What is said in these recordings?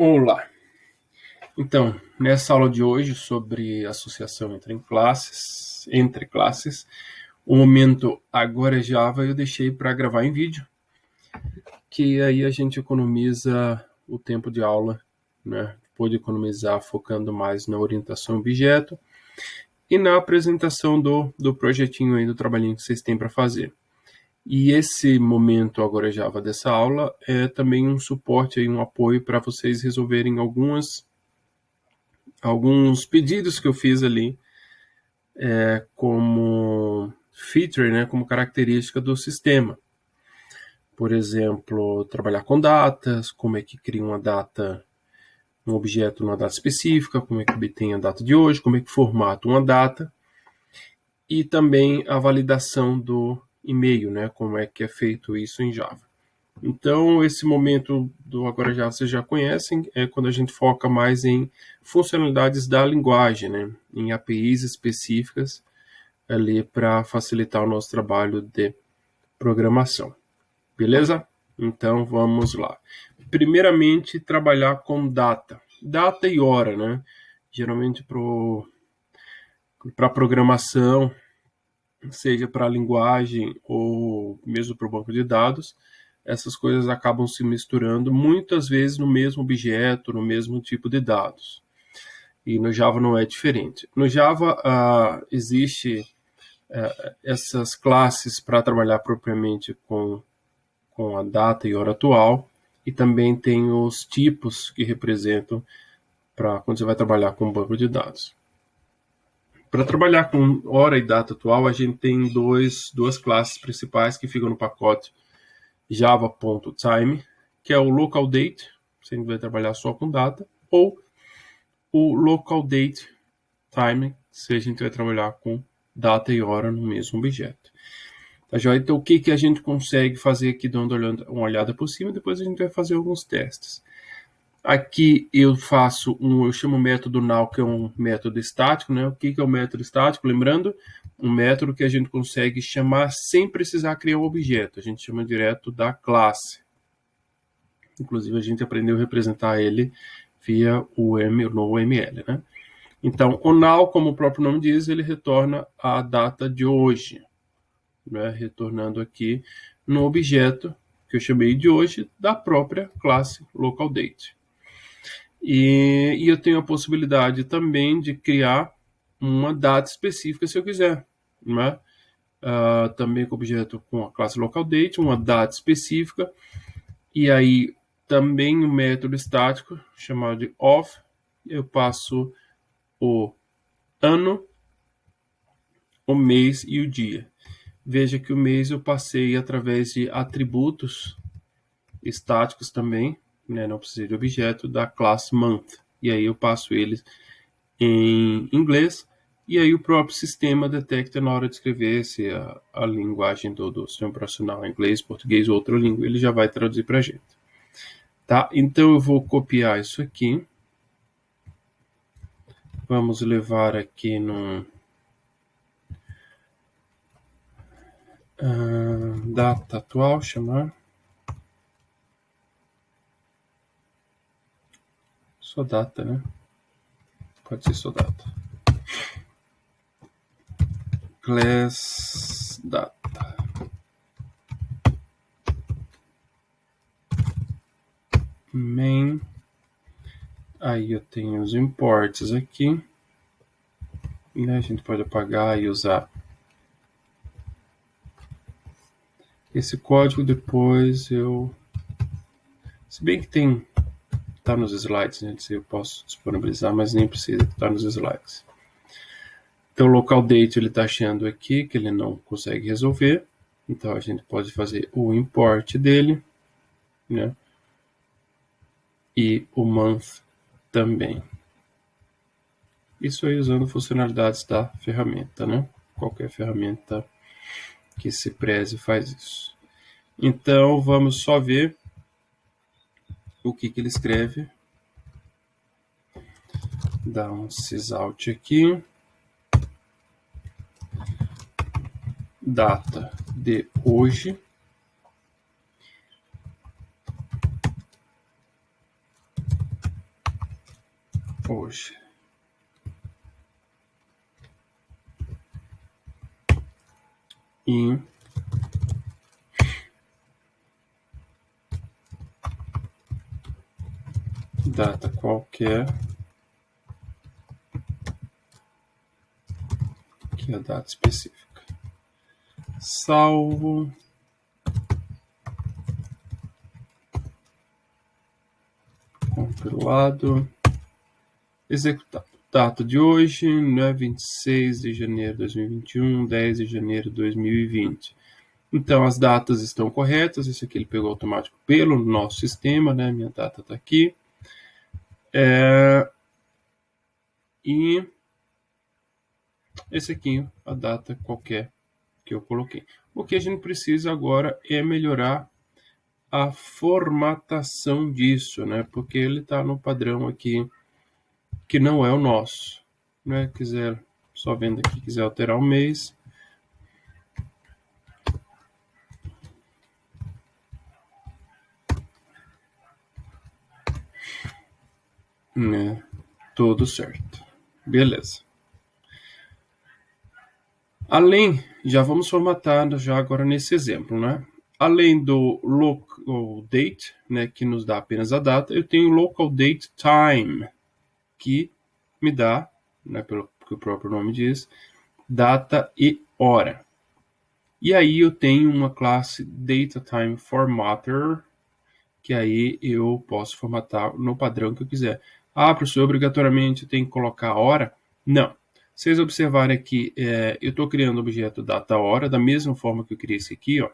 Olá! Então, nessa aula de hoje sobre associação entre classes, o momento agora é Java eu deixei para gravar em vídeo, que aí a gente economiza o tempo de aula, né? Pode economizar focando mais na orientação a objeto e na apresentação do projetinho aí, do trabalhinho que vocês têm para fazer. E esse momento agora Java dessa aula é também um suporte, aí, um apoio para vocês resolverem alguns pedidos que eu fiz ali como feature, né, como característica do sistema. Por exemplo, trabalhar com datas, como é que cria uma data, um objeto numa data específica, como é que obtém a data de hoje, como é que formata uma data, e também a validação do e-mail, né, como é que é feito isso em Java. Então, esse momento do Agora Java vocês já conhecem, é quando a gente foca mais em funcionalidades da linguagem, né? Em APIs específicas ali para facilitar o nosso trabalho de programação. Beleza? Então, vamos lá. Primeiramente, trabalhar com data. Data e hora, né? Geralmente para programação, seja para a linguagem ou mesmo para o banco de dados, essas coisas acabam se misturando muitas vezes no mesmo objeto, no mesmo tipo de dados. E no Java não é diferente. No Java existe essas classes para trabalhar propriamente com a data e hora atual, e também tem os tipos que representam para quando você vai trabalhar com banco de dados. Para trabalhar com hora e data atual, a gente tem duas classes principais que ficam no pacote java.time, que é o local date, você vai trabalhar só com data, ou o local date time, se a gente vai trabalhar com data e hora no mesmo objeto. Tá joia? Então, o que a gente consegue fazer aqui, dando uma olhada por cima, depois a gente vai fazer alguns testes. Aqui eu chamo o método now, que é um método estático, né? O que é o método estático? Lembrando, um método que a gente consegue chamar sem precisar criar um objeto. A gente chama direto da classe. Inclusive, a gente aprendeu a representar ele via o ML, né? Então, o now, como o próprio nome diz, ele retorna a data de hoje, né? Retornando aqui no objeto que eu chamei de hoje da própria classe localDate. E eu tenho a possibilidade também de criar uma data específica se eu quiser, né? Também com objeto com a classe localDate, uma data específica, e aí também um método estático chamado de of, eu passo o ano, o mês e o dia. Veja que o mês eu passei através de atributos estáticos também, né? Não precisa de objeto, da classe month. E aí eu passo eles em inglês, e aí o próprio sistema detecta na hora de escrever se a linguagem do sistema operacional é inglês, português ou outra língua, ele já vai traduzir para a gente. Tá? Então eu vou copiar isso aqui. Vamos levar aqui no data atual, chamar. Só data, né? Pode ser só data. Class data. Main. Aí eu tenho os imports aqui. Né? A gente pode apagar e usar esse código. Depois eu... Se bem que tá nos slides, né? Eu posso disponibilizar, mas nem precisa estar nos slides. Então o local date ele está achando aqui que ele não consegue resolver. Então a gente pode fazer o import dele, né? E o month também. Isso aí usando funcionalidades da ferramenta, né? Qualquer ferramenta que se preze faz isso. Então vamos só ver o que ele escreve. Dá um sysout aqui. Data de hoje. hoje. Em data qualquer, que é a data específica. Salvo. Compilado. Executado. Data de hoje, né, 26 de janeiro de 2021, 10 de janeiro de 2020. Então, as datas estão corretas. Isso aqui ele pegou automático pelo nosso sistema, né? Minha data está aqui. E esse aqui, a data qualquer que eu coloquei. O que a gente precisa agora é melhorar a formatação disso, né? Porque ele está no padrão aqui que não é o nosso, né? Quiser, só vendo aqui, quiser alterar o mês, né? Tudo certo. Beleza. Além, já vamos formatar já agora nesse exemplo, né? Além do local date, né, que nos dá apenas a data, eu tenho local date time, que me dá, né, pelo que o próprio nome diz, data e hora. E aí eu tenho uma classe DataTimeFormatter, que aí eu posso formatar no padrão que eu quiser. Ah, professor, obrigatoriamente tem que colocar a hora? Não. Vocês observarem aqui, eu estou criando o objeto data-hora da mesma forma que eu criei esse aqui, ó,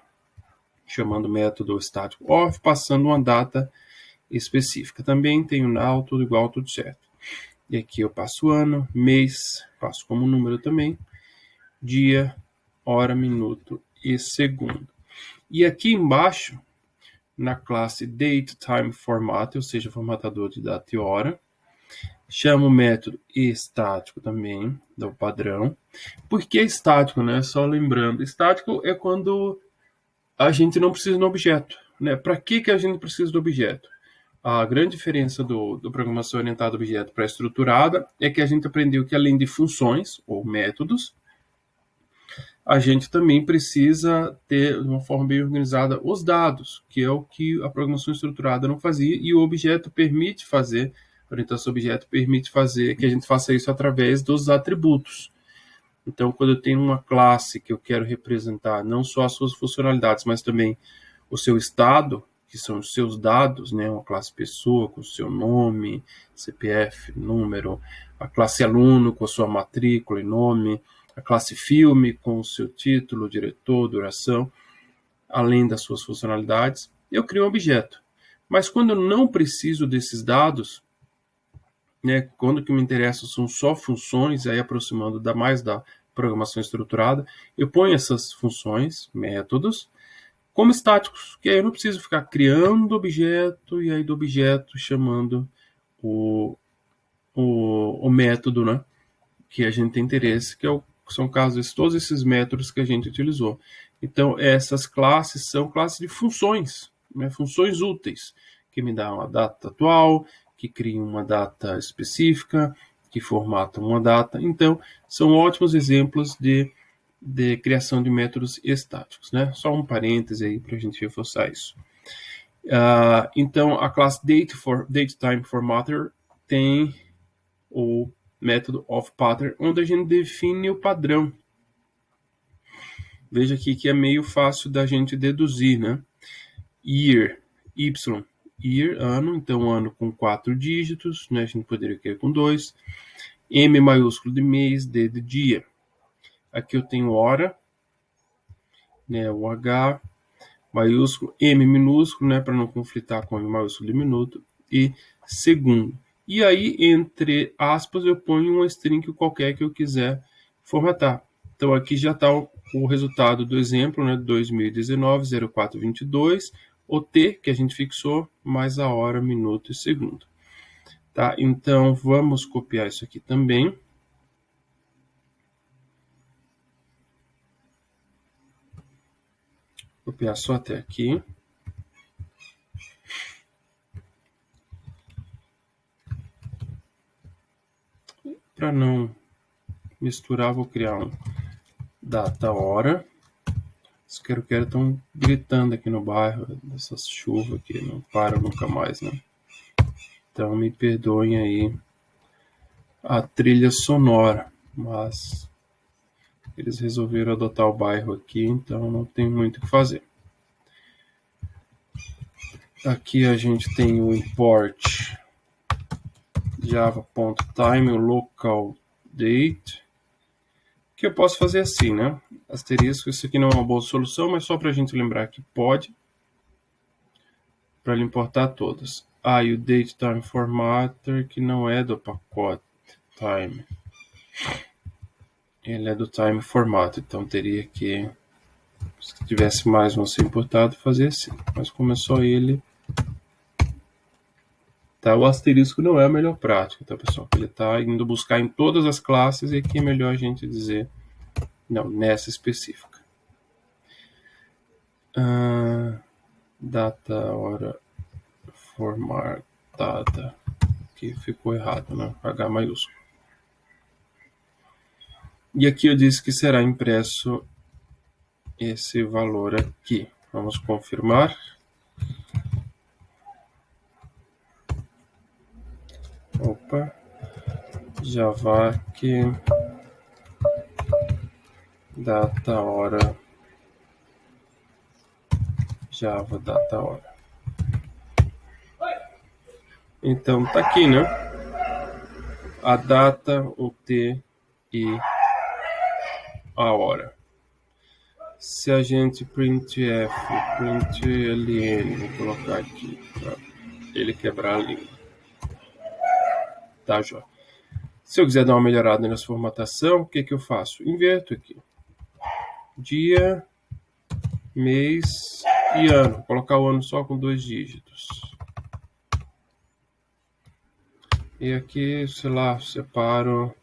chamando o método estático off, passando uma data específica. Também tenho now, tudo igual, tudo certo. E aqui eu passo ano, mês, passo como número também, dia, hora, minuto e segundo. E aqui embaixo, na classe DateTimeFormat, ou seja, formatador de data e hora, chamo o método estático também, do padrão. Por que estático, né? Só lembrando, estático é quando a gente não precisa do objeto, né? Para que a gente precisa do objeto? A grande diferença do programação orientada a objeto para estruturada é que a gente aprendeu que além de funções ou métodos, a gente também precisa ter, de uma forma bem organizada, os dados, que é o que a programação estruturada não fazia, e o objeto permite fazer, a orientação objeto permite fazer, que a gente faça isso através dos atributos. Então, quando eu tenho uma classe que eu quero representar não só as suas funcionalidades, mas também o seu estado, que são os seus dados, né? Uma classe pessoa com o seu nome, CPF, número, a classe aluno com a sua matrícula e nome, a classe filme com o seu título, diretor, duração, além das suas funcionalidades, eu crio um objeto. Mas quando eu não preciso desses dados, né, quando o que me interessa são só funções, aí aproximando mais da programação estruturada, eu ponho essas funções, métodos, como estáticos, que aí eu não preciso ficar criando objeto e aí do objeto chamando o método, né, que a gente tem interesse, que são casos todos esses métodos que a gente utilizou. Então, essas classes são classes de funções, né, funções úteis, que me dão a data atual, que criam uma data específica, que formatam uma data. Então, são ótimos exemplos de criação de métodos estáticos, né? Só um parêntese aí para a gente reforçar isso. Então, a classe DateTimeFormatter tem o método ofPattern, onde a gente define o padrão. Veja aqui que é meio fácil da gente deduzir, né? Year, Y, year, ano, então ano com 4 dígitos, né? A gente poderia querer com 2. M maiúsculo de mês, D de dia. Aqui eu tenho hora, né? O H maiúsculo, M minúsculo, né? Para não conflitar com M maiúsculo de minuto, e segundo. E aí, entre aspas, eu ponho uma string qualquer que eu quiser formatar. Então, aqui já está o resultado do exemplo, né? 2019, 0422, o T, que a gente fixou, mais a hora, minuto e segundo. Tá? Então, vamos copiar isso aqui também. Copiar só até aqui. para não misturar, vou criar um data hora. Os quero estão gritando aqui no bairro, dessas chuvas que não param nunca mais, né? Então me perdoem aí a trilha sonora, mas eles resolveram adotar o bairro aqui, então não tem muito o que fazer. Aqui a gente tem o import java.time, o local date, que eu posso fazer assim, né? Asterisco, isso aqui não é uma boa solução, mas só para a gente lembrar que pode, para ele importar todas. E o date time formatter, que não é do pacote time. Ele é do time format, então teria que, se tivesse mais não ser importado, fazer assim. Mas como é só ele, tá? O asterisco não é a melhor prática, tá, pessoal? Ele está indo buscar em todas as classes e aqui é melhor a gente dizer, não, nessa específica. Data, hora, formatada. Aqui ficou errado, né? H maiúsculo. E aqui eu disse que será impresso esse valor aqui. Vamos confirmar. Opa. Javac data hora Java data hora. Então tá aqui, né? A data, o T e a hora. Se a gente printf, println, vou colocar aqui para ele quebrar a língua. Tá, Jó? Se eu quiser dar uma melhorada nessa formatação, o que que eu faço? Inverto aqui. Dia, mês e ano. Vou colocar o ano só com 2 dígitos. E aqui, sei lá, separo.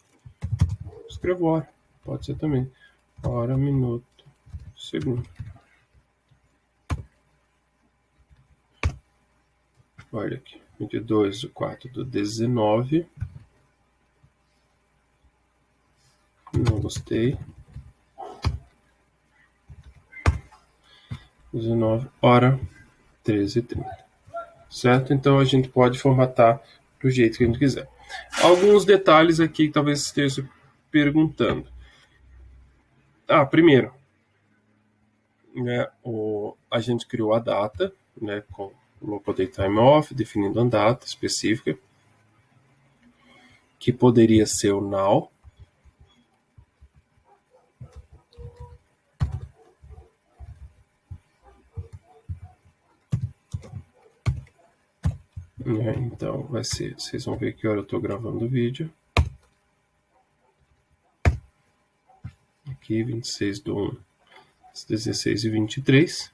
Escrevo hora. Pode ser também. Hora, minuto, segundo. Olha aqui. 22/4/19. Não gostei. 19, hora 13h30. Certo? Então a gente pode formatar do jeito que a gente quiser. Alguns detalhes aqui que talvez esteja perguntando. Primeiro, né, a gente criou a data, né, com o local date time off, definindo a data específica, que poderia ser o now. Então vai ser, vocês vão ver que hora eu estou gravando o vídeo. Aqui, 26/1, 16h23.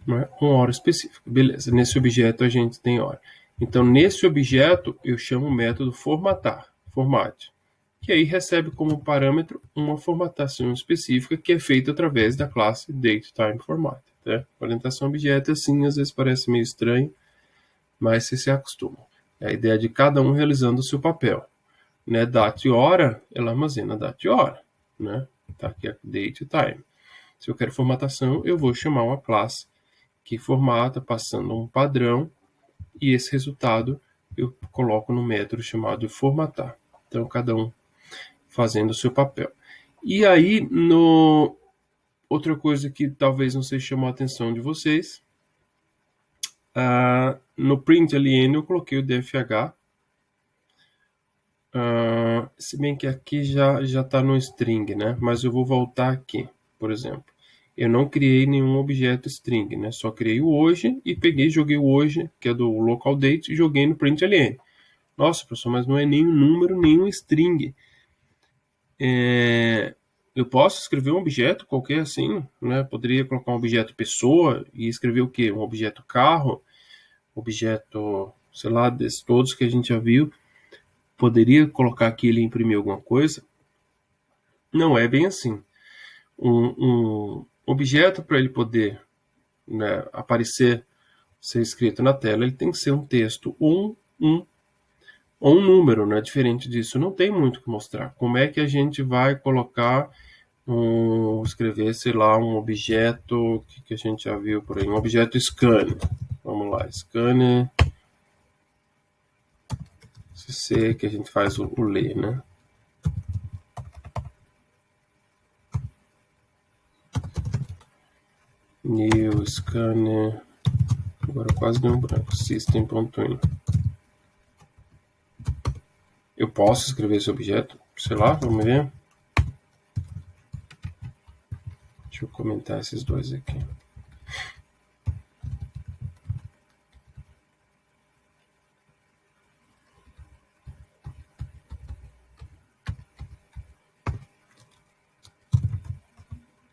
Né? Uma hora específica. Beleza, nesse objeto a gente tem hora. Então, nesse objeto, eu chamo o método formatar, format, que aí recebe como parâmetro uma formatação específica que é feita através da classe DateTimeFormat. Né? Orientação objeto, assim, às vezes parece meio estranho, mas vocês se acostumam. É a ideia de cada um realizando o seu papel. Né? Date e hora, ela armazena date e hora. Né? Tá aqui a date e time. Se eu quero formatação, eu vou chamar uma classe que formata passando um padrão e esse resultado eu coloco no método chamado formatar. Então, cada um fazendo o seu papel. E aí, outra coisa que talvez não se chamou a atenção de vocês, no println eu coloquei o dfh, se bem que aqui já está no string, né? Mas eu vou voltar aqui, por exemplo. Eu não criei nenhum objeto string, né? Só criei o hoje e peguei e joguei o hoje, que é do local date, e joguei no println. Nossa, professor, mas não é nenhum número, nenhum string. Eu posso escrever um objeto qualquer assim, né? Poderia colocar um objeto pessoa e escrever o quê? Um objeto carro, objeto, sei lá, desses todos que a gente já viu. Poderia colocar aqui ele imprimir alguma coisa? Não é bem assim. Um objeto, para ele poder, né, aparecer, ser escrito na tela, ele tem que ser um texto ou um número, né? Diferente disso, não tem muito o que mostrar. Como é que a gente vai colocar escrever, sei lá, um objeto que a gente já viu por aí, um objeto scanner. Vamos lá, scanner CC, que a gente faz o ler, né? New scanner, agora quase deu um branco, system.in. Eu posso escrever esse objeto? Sei lá, vamos ver. Deixa eu comentar esses dois aqui.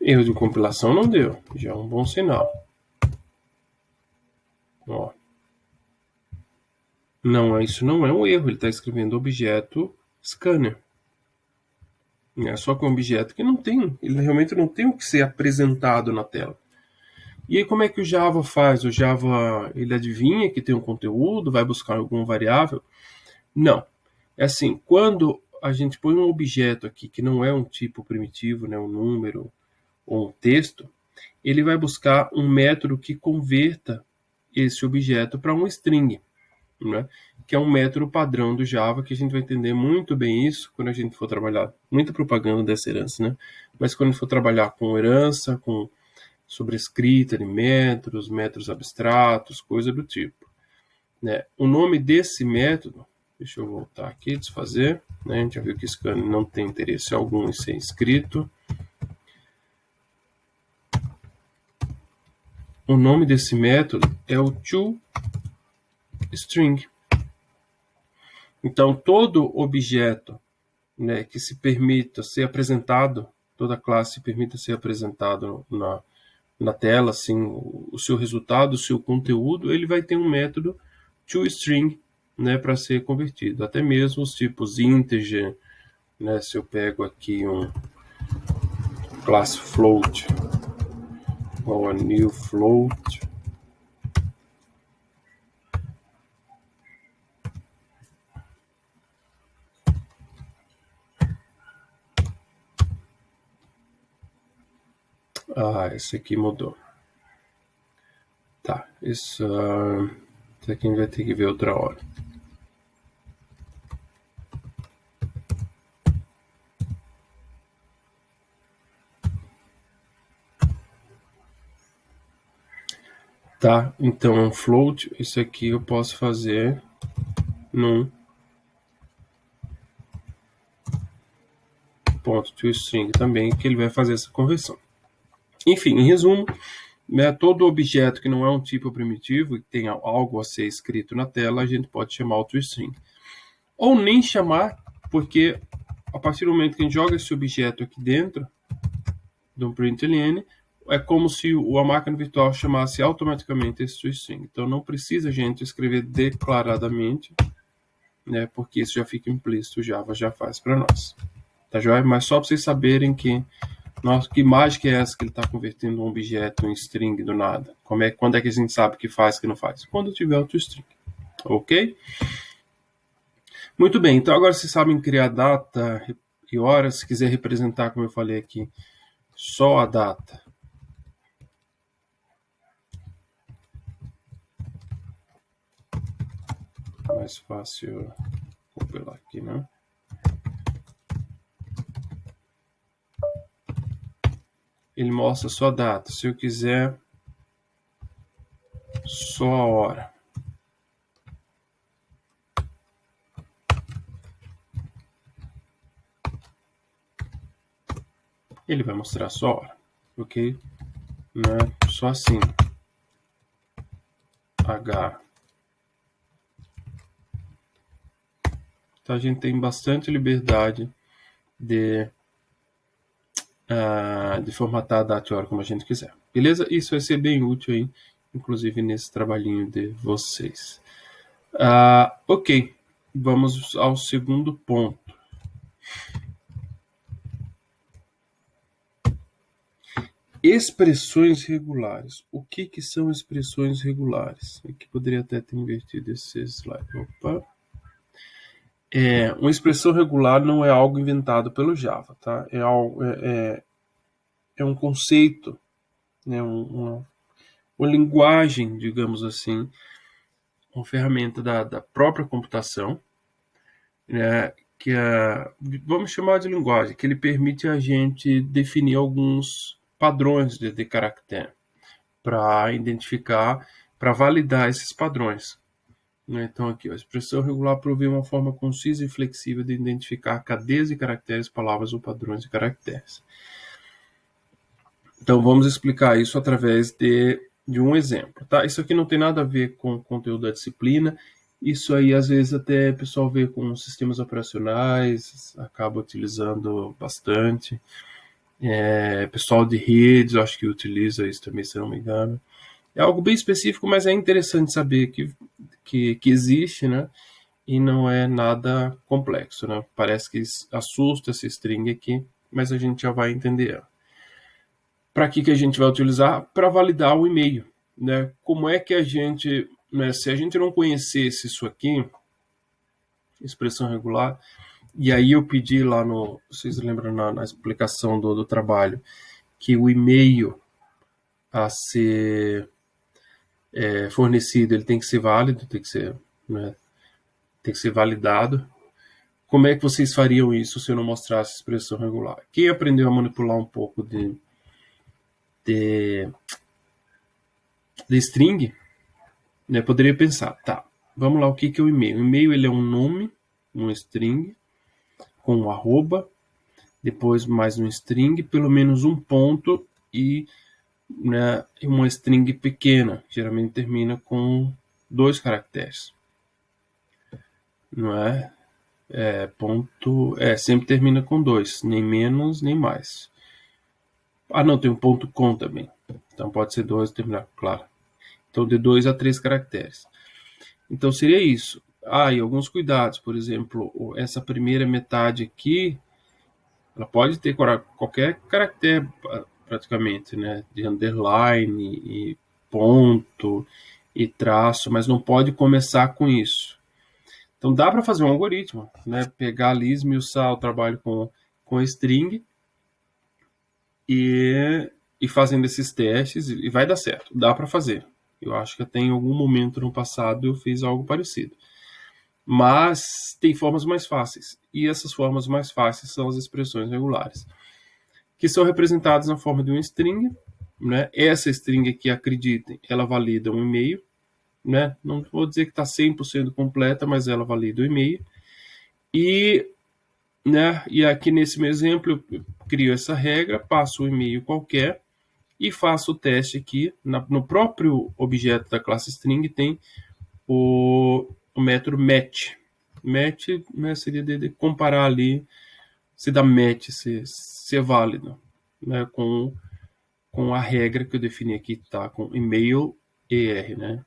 Erro de compilação não deu, já é um bom sinal. Ó. Não, isso não é um erro, ele está escrevendo objeto scanner. É só que um objeto que não tem, ele realmente não tem o que ser apresentado na tela. E aí como é que o Java faz? O Java, ele adivinha que tem um conteúdo, vai buscar alguma variável? Não. É assim, quando a gente põe um objeto aqui que não é um tipo primitivo, né, um número ou um texto, ele vai buscar um método que converta esse objeto para um string, né? Que é um método padrão do Java, que a gente vai entender muito bem isso quando a gente for trabalhar, muita propaganda dessa herança, né? Mas quando a gente for trabalhar com herança, com sobrescrita de métodos, métodos abstratos, coisa do tipo, né? O nome desse método, deixa eu voltar aqui, desfazer, né? A gente já viu que scan não tem interesse algum em ser escrito. O nome desse método é o toString. Então, todo objeto, né, que se permita ser apresentado, toda classe permita ser apresentado na tela, assim, o seu resultado, o seu conteúdo, ele vai ter um método toString, né, para ser convertido. Até mesmo os tipos integer, né, se eu pego aqui um classe float ou a new float, esse aqui mudou. Tá, isso aqui a gente vai ter que ver outra hora. Tá, então um float, isso aqui eu posso fazer num ponto toString também, que ele vai fazer essa conversão. Enfim, em resumo, né, todo objeto que não é um tipo primitivo e tem algo a ser escrito na tela, a gente pode chamar o toString. Ou nem chamar, porque a partir do momento que a gente joga esse objeto aqui dentro de um println, é como se a máquina virtual chamasse automaticamente esse toString. Então não precisa a gente escrever declaradamente, né, porque isso já fica implícito, o Java já faz para nós. Tá joia? Mas só para vocês saberem que, nossa, que mágica é essa que ele está convertendo um objeto em string do nada? Quando é que a gente sabe que faz, que não faz? Quando tiver o toString. Ok? Muito bem, então agora vocês sabem criar data e hora. Se quiser representar, como eu falei aqui, só a data. Mais fácil compilar aqui, né? Ele mostra só a data. Se eu quiser, só a hora. Ele vai mostrar só a hora, ok? Né? Só assim. H. Então a gente tem bastante liberdade de formatar a data e hora como a gente quiser. Beleza? Isso vai ser bem útil aí, inclusive nesse trabalhinho de vocês. Ok, vamos ao segundo ponto. Expressões regulares. O que são expressões regulares? Aqui poderia até ter invertido esse slide. Opa. Uma expressão regular não é algo inventado pelo Java, tá? É um conceito, né? Uma linguagem, digamos assim, uma ferramenta da própria computação, né? Vamos chamar de linguagem, que ele permite a gente definir alguns padrões de caractere para identificar, para validar esses padrões. Então, aqui, a expressão regular provê uma forma concisa e flexível de identificar cadeias de caracteres, palavras ou padrões de caracteres. Então, vamos explicar isso através de um exemplo. Tá? Isso aqui não tem nada a ver com o conteúdo da disciplina. Isso aí, às vezes, até o pessoal vê com sistemas operacionais, acaba utilizando bastante. Pessoal de redes, eu acho que utiliza isso também, se não me engano. É algo bem específico, mas é interessante saber que existe, né? E não é nada complexo, né? Parece que assusta essa string aqui, mas a gente já vai entender. Para que a gente vai utilizar? Para validar o e-mail, né? Como é que a gente, né, se a gente não conhecesse isso aqui, expressão regular, e aí eu pedi lá no, vocês lembram na explicação do trabalho, que o e-mail a ser fornecido, ele tem que ser válido, tem que ser, né, tem que ser validado. Como é que vocês fariam isso se eu não mostrasse expressão regular? Quem aprendeu a manipular um pouco de string, né, poderia pensar, tá, vamos lá, o que é o e-mail? O e-mail ele é um nome, um string, com um arroba, depois mais um string, pelo menos um ponto e, né, uma string pequena, geralmente termina com 2 caracteres. Não é? Sempre termina com 2, nem menos nem mais. Não, tem um ponto com também. Então pode ser 2 terminar, claro. Então de 2 a 3 caracteres. Então seria isso. E alguns cuidados, por exemplo, essa primeira metade aqui, ela pode ter qualquer caractere praticamente, né? De underline e ponto e traço, mas não pode começar com isso. Então dá para fazer um algoritmo, né? Pegar ali, esmiuçar o trabalho com string e fazendo esses testes e vai dar certo. Dá para fazer. Eu acho que até em algum momento no passado eu fiz algo parecido. Mas tem formas mais fáceis. E essas formas mais fáceis são as expressões regulares, que são representadas na forma de um string. Né? Essa string aqui, acreditem, ela valida um e-mail. Né? Não vou dizer que está 100% completa, mas ela valida o e-mail. E aqui nesse meu exemplo, eu crio essa regra, passo um e-mail qualquer e faço o teste aqui. No próprio objeto da classe string tem o método match. Match, né, seria de comparar ali se dá match, se é válido, né, com a regra que eu defini aqui, tá? Com e-mail ER, né?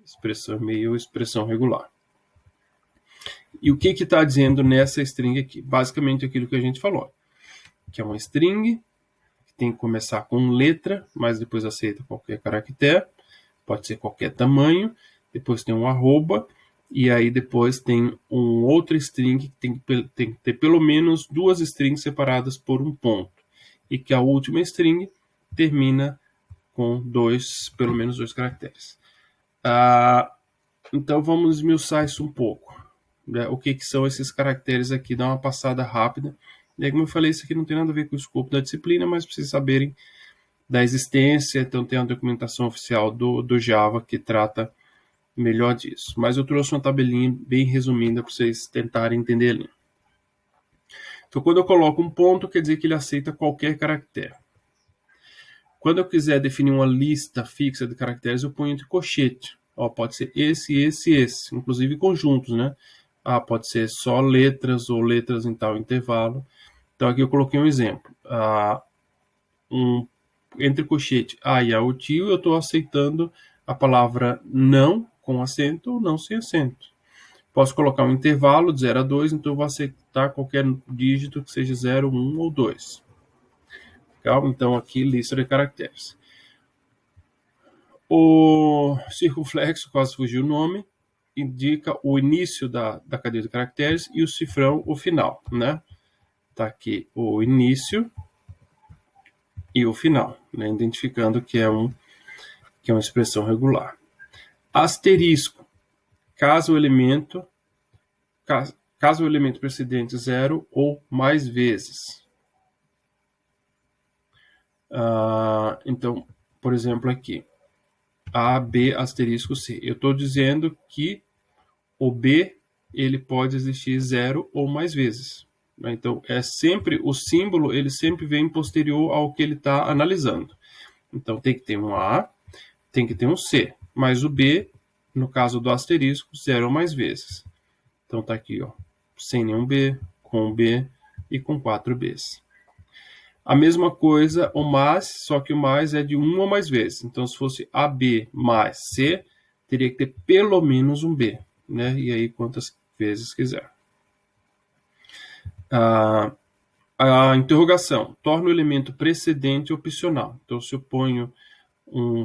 Expressão e-mail, expressão regular. E o que está dizendo nessa string aqui? Basicamente aquilo que a gente falou, que é uma string que tem que começar com letra, mas depois aceita qualquer caractere, pode ser qualquer tamanho, depois tem um arroba, e aí depois tem um outro string que tem que ter pelo menos 2 strings separadas por um ponto, e que a última string termina com pelo menos 2 caracteres. Então vamos esmiuçar isso um pouco. Né? O que são esses caracteres aqui? Dá uma passada rápida. E como eu falei, isso aqui não tem nada a ver com o escopo da disciplina, mas para vocês saberem da existência. Então tem a documentação oficial do Java que trata melhor disso. Mas eu trouxe uma tabelinha bem resumida para vocês tentarem entender ali. Então quando eu coloco um ponto, quer dizer que ele aceita qualquer caractere. Quando eu quiser definir uma lista fixa de caracteres, eu ponho entre colchete. Pode ser esse, inclusive conjuntos, né? Pode ser só letras ou letras em tal intervalo. Então aqui eu coloquei um exemplo. Entre colchete A e A útil, eu estou aceitando a palavra não com acento ou não sem acento. Posso colocar um intervalo de 0 a 2, então eu vou aceitar qualquer dígito que seja 0, 1 ou 2. Legal? Então aqui lista de caracteres. O circunflexo, quase fugiu o nome, indica o início da cadeia de caracteres e o cifrão o final, né? Tá aqui o início e o final, né? Identificando que é uma expressão regular. Asterisco, caso o elemento precedente 0 ou mais vezes. Então, por exemplo, aqui, A, B, asterisco, C. Eu estou dizendo que o B ele pode existir 0 ou mais vezes. Né? Então, é sempre o símbolo, ele sempre vem posterior ao que ele está analisando. Então, tem que ter um A, tem que ter um C, mas o B, no caso do asterisco, 0 ou mais vezes. Então, está aqui, ó, sem nenhum B, com B e com 4 Bs. A mesma coisa, o mais, só que o mais é de 1 ou mais vezes. Então, se fosse AB mais C, teria que ter pelo menos um B, né? E aí, quantas vezes quiser. A interrogação torna o elemento precedente opcional. Então, se eu ponho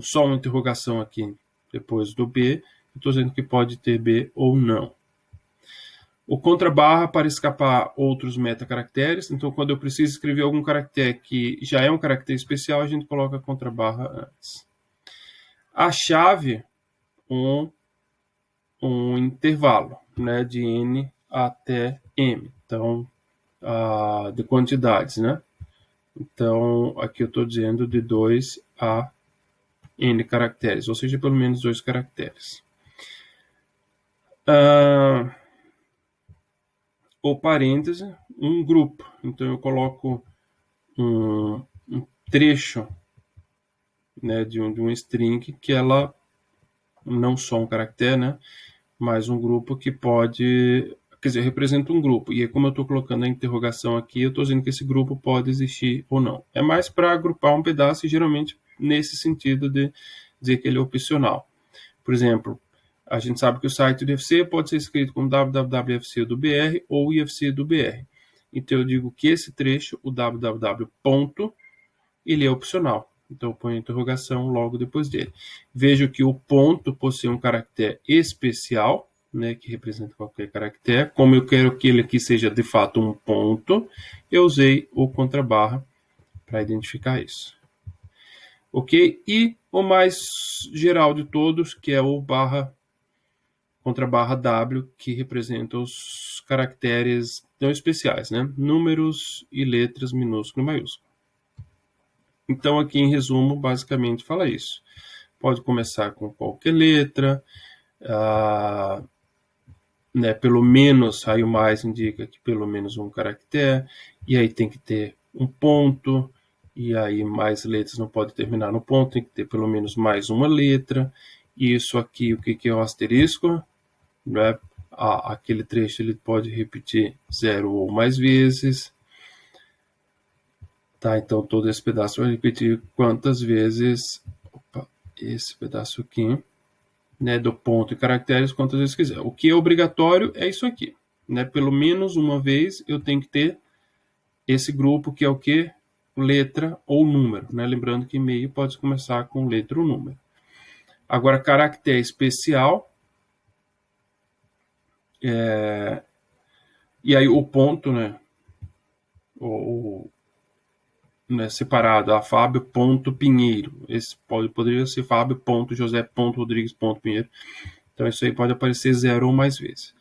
só uma interrogação aqui depois do B, eu estou dizendo que pode ter B ou não. O contrabarra para escapar outros metacaracteres. Então, quando eu preciso escrever algum caractere que já é um caractere especial, a gente coloca a contrabarra antes. A chave, um intervalo, né, de N até M. Então, de quantidades, né? Então, aqui eu estou dizendo de 2 a N caracteres, ou seja, pelo menos 2 caracteres. Ou parêntese, um grupo. Então, eu coloco um trecho, né, de um string que ela não só um caractere, né, mas um grupo que pode, quer dizer, representa um grupo. E como eu estou colocando a interrogação aqui, eu estou dizendo que esse grupo pode existir ou não. É mais para agrupar um pedaço e geralmente nesse sentido de dizer que ele é opcional. Por exemplo, a gente sabe que o site do IFC pode ser escrito com www.ifc do BR ou IFC do BR. Então eu digo que esse trecho, o www. Ele é opcional. Então eu ponho a interrogação logo depois dele. Vejo que o ponto possui um caractere especial, né, que representa qualquer caractere. Como eu quero que ele aqui seja de fato um ponto, eu usei o contrabarra para identificar isso. Ok? E o mais geral de todos, que é o contrabarra W, que representa os caracteres não especiais, né? Números e letras minúsculo e maiúsculo. Então, aqui em resumo, basicamente fala isso. Pode começar com qualquer letra, né, pelo menos, aí o mais indica que pelo menos um caractere, e aí tem que ter um ponto, e aí mais letras não pode terminar no ponto, tem que ter pelo menos mais uma letra. E isso aqui, o que é o asterisco? Né? Aquele trecho ele pode repetir 0 ou mais vezes. Tá, então todo esse pedaço vai repetir quantas vezes, esse pedaço aqui, né, do ponto e caracteres, quantas vezes quiser. O que é obrigatório é isso aqui, né? Pelo menos uma vez eu tenho que ter esse grupo que é o que? Letra ou número, né? Lembrando que e-mail pode começar com letra ou número. Agora, caractere especial, e aí o ponto, né? Né, separado, a Fábio.Pinheiro. Esse poderia ser Fábio.José.Rodrigues.Pinheiro. Então, isso aí pode aparecer 0 ou mais vezes.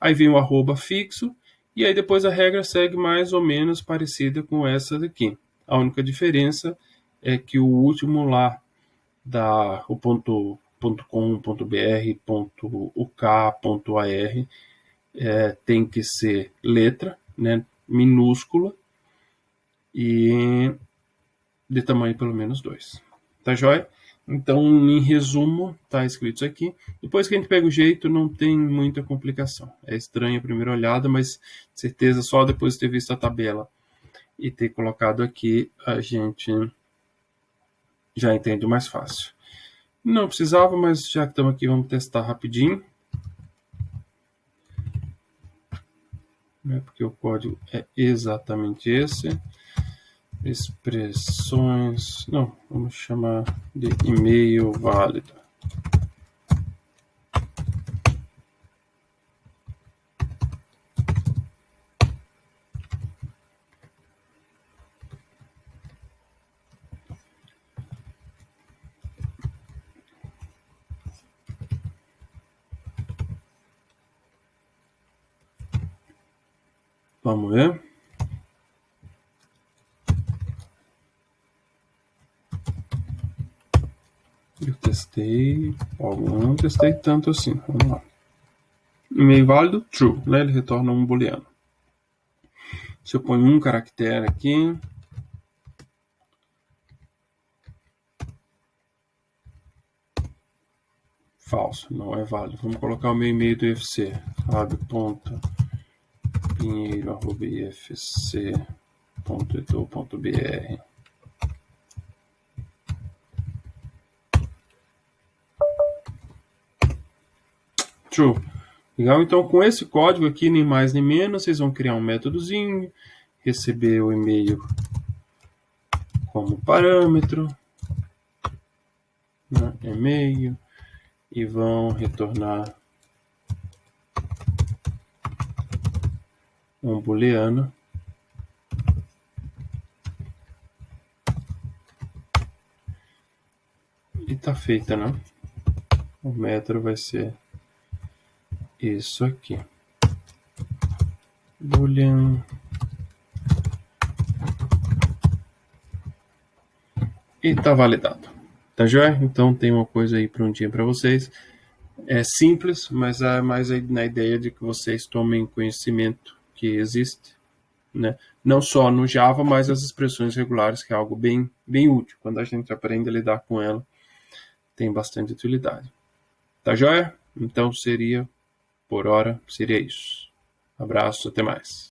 Aí vem o arroba fixo, e aí depois a regra segue mais ou menos parecida com essa daqui. A única diferença é que o último lá, o .com, .br, .uk, .ar, tem que ser letra, né, minúscula, e de tamanho pelo menos 2. Tá joia? Então, em resumo, tá escrito isso aqui. Depois que a gente pega o jeito, não tem muita complicação. É estranho a primeira olhada, mas certeza só depois de ter visto a tabela e ter colocado aqui, a gente já entende mais fácil. Não precisava, mas já que estamos aqui, vamos testar rapidinho. Porque o código é exatamente esse. Expressões, não, vamos chamar de e-mail válido. Vamos ver. Eu testei. Não testei tanto assim. Vamos lá. E-mail válido, true, né? Ele retorna um booleano. Se eu ponho um caractere aqui, falso, não é válido. Vamos colocar o meu e-mail do IFC, fabio.pinheiro@ifc.edu.br. True. Legal, então com esse código aqui, nem mais nem menos, vocês vão criar um métodozinho, receber o e-mail como parâmetro, né, e-mail, e vão retornar um booleano. E tá feita, né? O método vai ser isso aqui. Boolean. E tá validado. Tá joia? Então tem uma coisa aí prontinha para vocês. É simples, mas é mais na ideia de que vocês tomem conhecimento que existe, né? Não só no Java, mas as expressões regulares, que é algo bem, bem útil. Quando a gente aprende a lidar com ela, tem bastante utilidade. Tá joia? Então por hora, seria isso. Abraço, até mais.